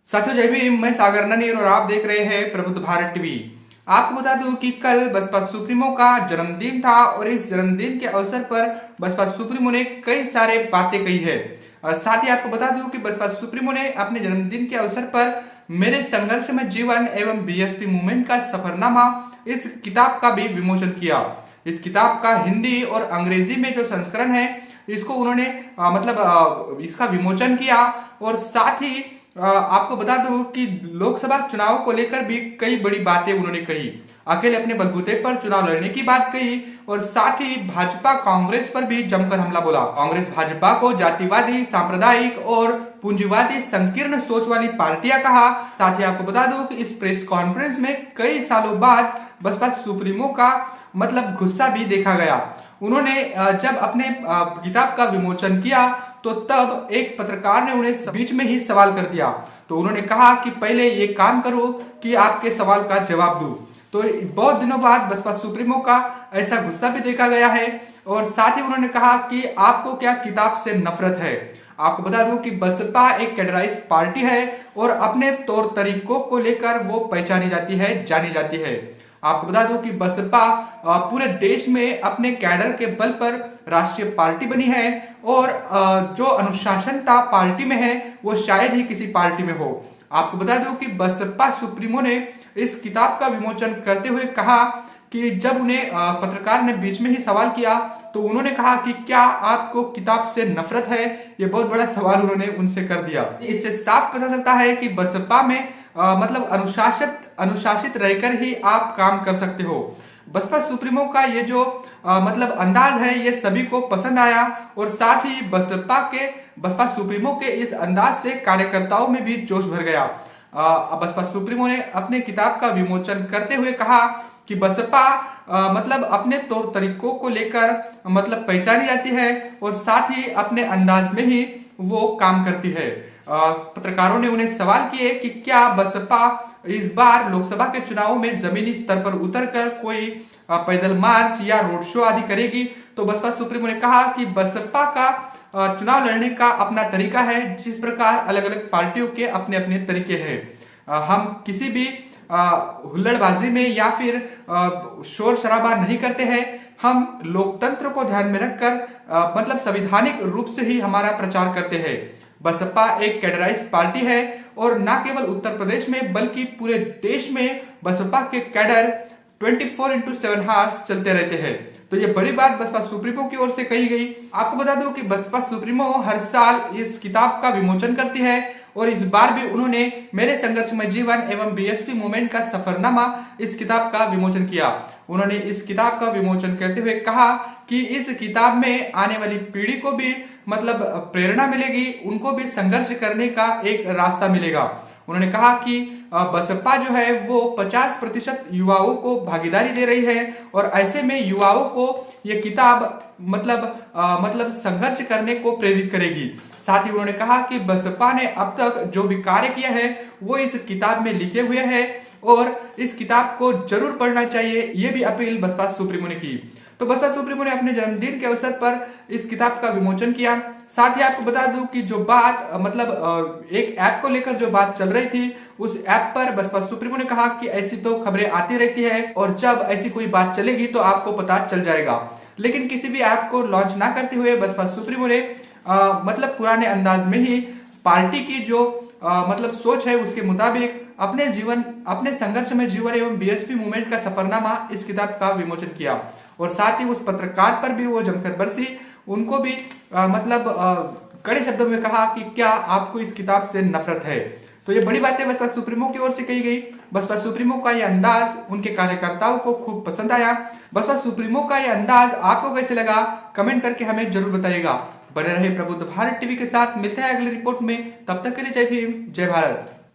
साथियों जय भीम। मैं सागर ननीर और आप देख रहे हैं प्रबुद्ध भारत टीवी। आपको बता दूं कि कल बसपा सुप्रीमो का जन्मदिन था और इस जन्मदिन के अवसर पर बसपा सुप्रीमो ने कई सारे बातें कही है। साथ ही आपको बता दूं कि बसपा सुप्रीमो ने अपने जन्मदिन के अवसर पर मेरे संघर्ष में जीवन एवं बीएसपी मूवमेंट का सफरनामा इस किताब का भी विमोचन किया। इस किताब का हिंदी और अंग्रेजी में जो संस्करण है इसको उन्होंने इसका विमोचन किया। और साथ ही आपको बता दूं कि लोकसभा चुनाव को लेकर भी कई बड़ी बातें उन्होंने कही। अकेले अपने बलबूते पर चुनाव लड़ने की बात कही और साथ ही भाजपा कांग्रेस पर भी जमकर हमला बोला। कांग्रेस भाजपा को जातिवादी, सांप्रदायिक और पूंजीवादी संकीर्ण सोच वाली पार्टियां कहा। साथ ही आपको बता दूं कि इस प्रेस कॉन्फ्रेंस में कई सालों बाद बसपा सुप्रीमो का गुस्सा भी देखा गया। उन्होंने जब अपने किताब का विमोचन किया तो तब एक पत्रकार ने उन्हें बीच में ही सवाल कर दिया। तो उन्होंने कहा कि पहले ये काम करो कि आपके सवाल का जवाब दूं। तो बहुत दिनों बाद बसपा सुप्रीमो का ऐसा गुस्सा भी देखा गया है। और साथ ही उन्होंने कहा कि आपको क्या किताब से नफरत है। आपको बता दूं कि बसपा एक कैडराइज्ड पार्टी है और अपने तौर तरीकों को लेकर वो पहचानी जाती है, जानी जाती है। आपको बता दूं कि बसपा पूरे देश में अपने कैडर के बल पर राष्ट्रीय पार्टी बनी है और जो अनुशासनता पार्टी में है वो शायद ही किसी पार्टी में हो। आपको बता दूं कि बसपा सुप्रीमो ने इस किताब का विमोचन करते हुए कहा कि जब उन्हें पत्रकार ने बीच में ही सवाल किया तो उन्होंने कहा कि क्या आपको किताब से नफरत है। ये बहुत बड़ा सवाल उन्होंने उनसे कर दिया। इससे साफ पता चलता है कि बसपा में अनुशासित रहकर ही आप काम कर सकते हो। बसपा सुप्रीमो का ये जो अंदाज है ये सभी को पसंद आया और साथ ही बसपा सुप्रीमो के इस अंदाज से कार्यकर्ताओं में भी जोश भर गया। बसपा सुप्रीमो ने अपने किताब का विमोचन करते हुए कहा कि बसपा अपने तौर तरीकों को लेकर पहचानी जाती है और साथ ही अपने अंदाज में ही वो काम करती है। पत्रकारों ने उन्हें सवाल किए कि क्या बसपा इस बार लोकसभा के चुनाव में जमीनी स्तर पर उतरकर कोई पैदल मार्च या रोड शो आदि करेगी। तो बसपा सुप्रीमो ने कहा कि बसपा का चुनाव लड़ने का अपना तरीका है, जिस प्रकार अलग अलग पार्टियों के अपने अपने तरीके हैं। हम किसी भी हुल्लड़बाजी में या फिर शोर शराबा नहीं करते हैं। हम लोकतंत्र को ध्यान में रखकर संवैधानिक रूप से ही हमारा प्रचार करते हैं। बसपा एक कैडराइज्ड पार्टी है और न केवल उत्तर प्रदेश में बल्कि पूरे देश में बसपा के कैडर 24/7 हार्स चलते रहते हैं। तो ये बड़ी बात बसपा सुप्रीमो की ओर से कही गई। आपको बता दूं कि बसपा सुप्रीमो हर साल इस किताब का विमोचन करती है और इस बार भी उन्होंने मेरे संघर्ष में जीवन एवं बीएसपी मूवमेंट का सफरनामा इस किताब का विमोचन किया। उन्होंने इस किताब का विमोचन करते हुए कहा कि इस किताब में आने वाली पीढ़ी को भी प्रेरणा मिलेगी, उनको भी संघर्ष करने का एक रास्ता मिलेगा। उन्होंने कहा कि बसपा जो है वो 50% युवाओं को भागीदारी दे रही है और ऐसे में युवाओं को ये किताब संघर्ष करने को प्रेरित करेगी। साथ ही उन्होंने कहा कि बसपा ने अब तक जो भी कार्य किया है वो इस किताब में लिखे हुए हैं और इस किताब को जरूर पढ़ना चाहिए। ये भी अपील बसपा सुप्रीमो ने की। तो बसपा सुप्रीमो ने अपने जन्मदिन के अवसर पर इस किताब का विमोचन किया। साथ ही आपको बता दूं कि जो बात एक ऐप को लेकर जो बात चल रही थी, उस ऐप पर बसपा सुप्रीमो ने कहा कि ऐसी तो खबरें आती रहती है और जब ऐसी कोई बात चलेगी तो आपको पता चल जाएगा। लेकिन किसी भी ऐप को लॉन्च ना करते हुए बसपा सुप्रीमो ने पुराने अंदाज में ही पार्टी की जो सोच है उसके मुताबिक अपने संघर्ष में जीवन एवं बीएसपी मूवमेंट का सफरनामा इस किताब का विमोचन किया। और साथ ही उस पत्रकार पर भी वो जमकर बरसी। उनको भी कड़े शब्दों में कहा कि क्या आपको इस किताब से नफरत है। तो ये बड़ी बातें बसपा सुप्रीमो की ओर से कही गई। बसपा सुप्रीमो का ये अंदाज उनके कार्यकर्ताओं को खूब पसंद आया। बसपा सुप्रीमो का ये अंदाज आपको कैसे लगा, कमेंट करके हमें जरूर बताइएगा। बने रहे प्रबुद्ध भारत टीवी के साथ। मिलते हैं अगली रिपोर्ट में, तब तक के लिए जय भीम, जय भारत।